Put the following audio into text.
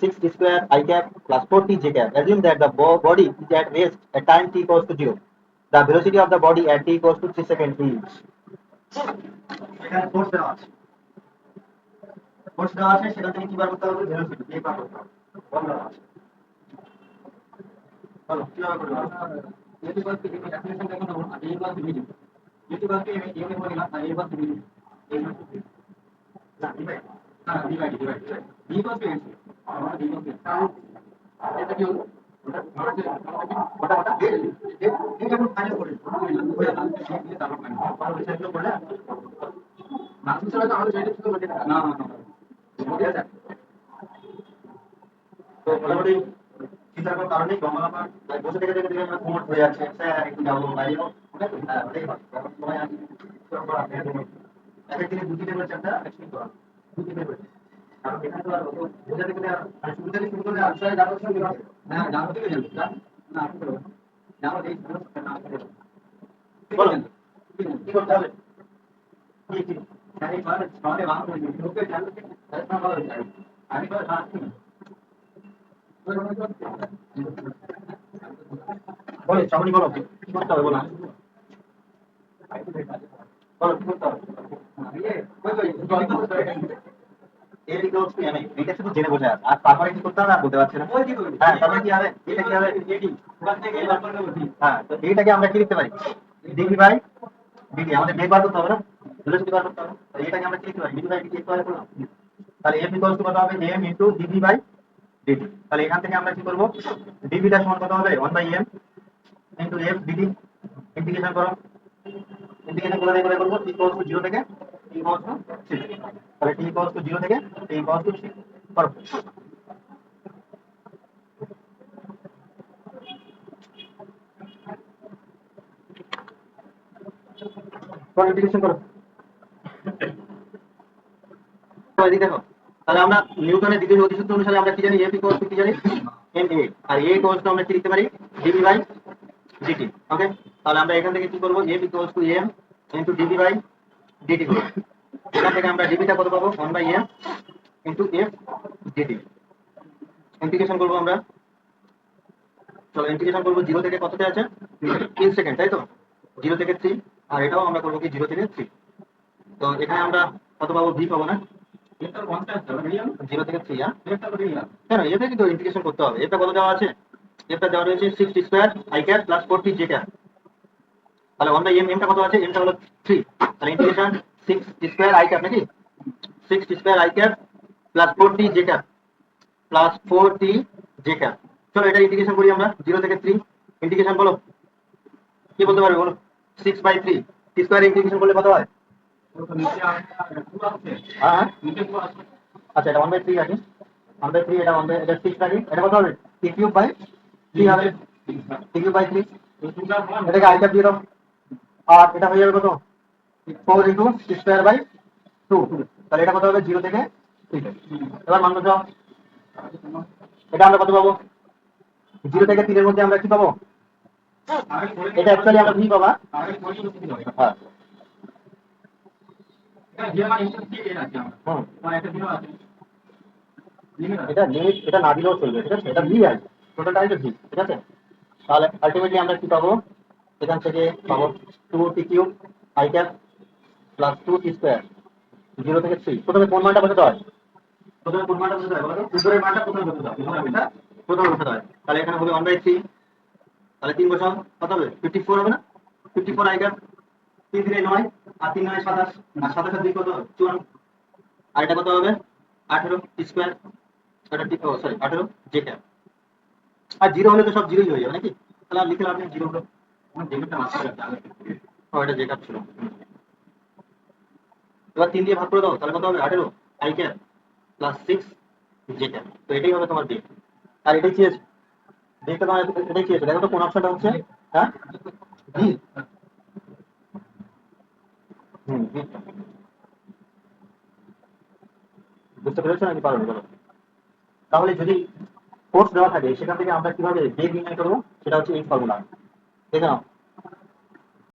6 t square I cap plus 4t j cap. Assume that the body is at rest at time t equals to 0. The velocity of the body at t equals to 3 seconds is. এখানে force দেওয়া আছে, সেখান থেকে কি বার করতে হবে? Velocity কে বার করতে হবে, বল দেওয়া আছে। বলো কিভাবে করবে? যেহেতু বলতে এই অ্যাপ্লিকেশনটা এখন আমরা এই ক্লাস ভিডিও যেহেতু বলতে এই ইউনিট বলি না তাই এই ক্লাস ভিডিও এই না ডিভাইড না ডিভাইড বি ক্লাস পেয়েছি আমরা বি ক্লাস পেয়েছি এটা কি হলো ওটা এটা কোন ফাইনাল করে হয়ে যাবে সেই দিয়ে তারপর ফাইনাল আর ওই সাইডে করলে মাসুল স্যার তো আমাদের সাইডে শুধু বলে না না না ঠিক আছে। তো মোটামুটি চিন্তার কোনো কারণেই গঙ্গালাপার বসে থেকে থেকে আমরা প্রমোট হয়ে যাচ্ছে স্যার একটু যাবো বাইরে যাবো সময় আছে এক একদিনে দুটি টেবিল চারটা একসাথে করা দুটি টেবিল কারণ এখানে তো আর বোঝাতে গেলে আর সুবিধা শুরু করলে আনসারে যাওয়ার সঙ্গে হ্যাঁ জানো থেকে যাবে না আপনি করবেন জানো এই না বলো কি করতে হবে কি কি আমি বারে বারে বাংলা লোকে জানতে তাই না বলো আমি বলে আসছি বলো চামড়ি বলো কি করতে হবে বলো বলো কি করতে হবে এর ইকুয়ালস টু এম এটা শুধু জেনে বোঝা আছে আর তারপরে কি করতে হবে আর বলতে পারছি না। হ্যাঁ তারপরে কি হবে এটা কি হবে এডি ওখান থেকে বার করতে হবে। হ্যাঁ তো এইটাকে আমরা কি লিখতে পারি ডিভি বাই ডিডি আমাদের বেগ বার করতে হবে না ভেলোসিটি বার করতে হবে তো এটাকে আমরা কি লিখতে পারি ডিভি বাই ডিডি একটু আগে করলাম তাহলে এফ ইকুয়ালস টু কত হবে M into dv by dd তাহলে এখান থেকে আমরা কি করব ডিভিটা সমান কত হবে 1/m into F DD integration করো ইন্টিগ্রেশন করে করে করব t ইকুয়ালস টু 0 থেকে t ইকুয়ালস টু 6 তাহলে t ইকুয়ালস টু 0 থেকে t ইকুয়ালস টু 6 করো করো ইন্টিগ্রেশন করো এদিকে দেখো তাহলে আমরা নিউটনের দ্বিতীয় গতিসূত্র অনুসারে আমরা কি জানি F ইকুয়ালস টু কি জানি ma আর a ইকুয়ালস টু আমরা কি লিখতে পারি dv বাই dt ওকে তাহলে আমরা এখান থেকে কি করব F equals to m into dv by dt করব এখান থেকে আমরা dv টা কত পাবো 1/m into f dt integration করব আমরা চলো ইন্টিগ্রেশন করব 0 থেকে কততে আছে 3 সেকেন্ড তাই তো 0 থেকে 3 আর এটাও আমরা করব কি 0 থেকে 3 তো এখানে আমরা কত পাবো v পাবো না 0 থেকে 3 কেন এটা কিন্তু ইন্টিগ্রেশন করতে হবে এটা কত দেওয়া আছে এটা দেওয়া রয়েছে 6 t square i cap plus 4t j cap তাহলে 1/m m টা কত আছে m টা হলো 3 তাহলে integration 6 t square i cap নাকি 6 t square i cap plus 4t j cap plus 4t j cap চলো এটা ইন্টিগ্রেশন করি আমরা 0 থেকে 3 ইন্টিগ্রেশন বলো কি বলতে পারবে বলো 6/3 t স্কয়ার ইন্টিগ্রেশন করলে কত হয় হ্যাঁ আচ্ছা এটা 1/3 আছে 1/3 এটা 1 এটা 6 থাকে এটা কত হবে t কিউব বাই 3 হবে t কিউব বাই 3 এটাকে i ক্যাপ দিয়ে দাও আর এটা হয়ে যাবে কত 4 ইনটু t স্কয়ার বাই 2 তাহলে এটা কত হবে 0 থেকে 3 এবার মান কত এটা আমরা কত পাবো 0 থেকে 3 এর মধ্যে আমরা কি পাবো এটা অ্যাকচুয়ালি আমরা v পাবো হ্যাঁ এটা লিমিট এটা না দিলেও চলবে ঠিক আছে এটা ভি আছে টোটালটাই তো ভি ঠিক আছে তাহলে আলটিমেটলি আমরা কি পাবো এখান থেকে পাবো 2t cube i cap plus 2t square 0 থেকে 3 প্রথমে কোন মানটা বসাতে হয় প্রথমে কোন মানটা বসাতে হয় বলো তো উপরের মানটা প্রথমে বসাতে হয় এটা প্রথমে বসাতে হয় তাহলে এখানে হবে 1/3 তাহলে 3 বসাও কত হবে 54 হবে না 54 i ক্যাপ 3 3 9 আর 3 9 27 আর 27 2 কত 54 আর এটা কত হবে 18 স্কয়ার এটা ঠিক ও সরি 18 জে ক্যাপ আর 0 হলে তো সব 0ই হয়ে যাবে নাকি তাহলে আর লিখে লাভ নেই 0 হলো আমার জেটা মাত্রা আছে ও এটা জে ক্যাপ ছিল এবার 3 দিয়ে ভাগ করে দাও তাহলে কত হবে 18 I cap plus 6 J cap তো এটাই হবে তোমার বেগ আর এটাই কি আছে বেগটা তোমার এটাই কি আছে দেখো তো কোন অপশনটা হচ্ছে হ্যাঁ বি বি বুঝতে পেরেছো নাকি পারো বলো তাহলে যদি ফোর্স দেওয়া থাকে সেখান থেকে আমরা কিভাবে বেগ নির্ণয় করবো সেটা হচ্ছে এই ফর্মুলা দেখে নাও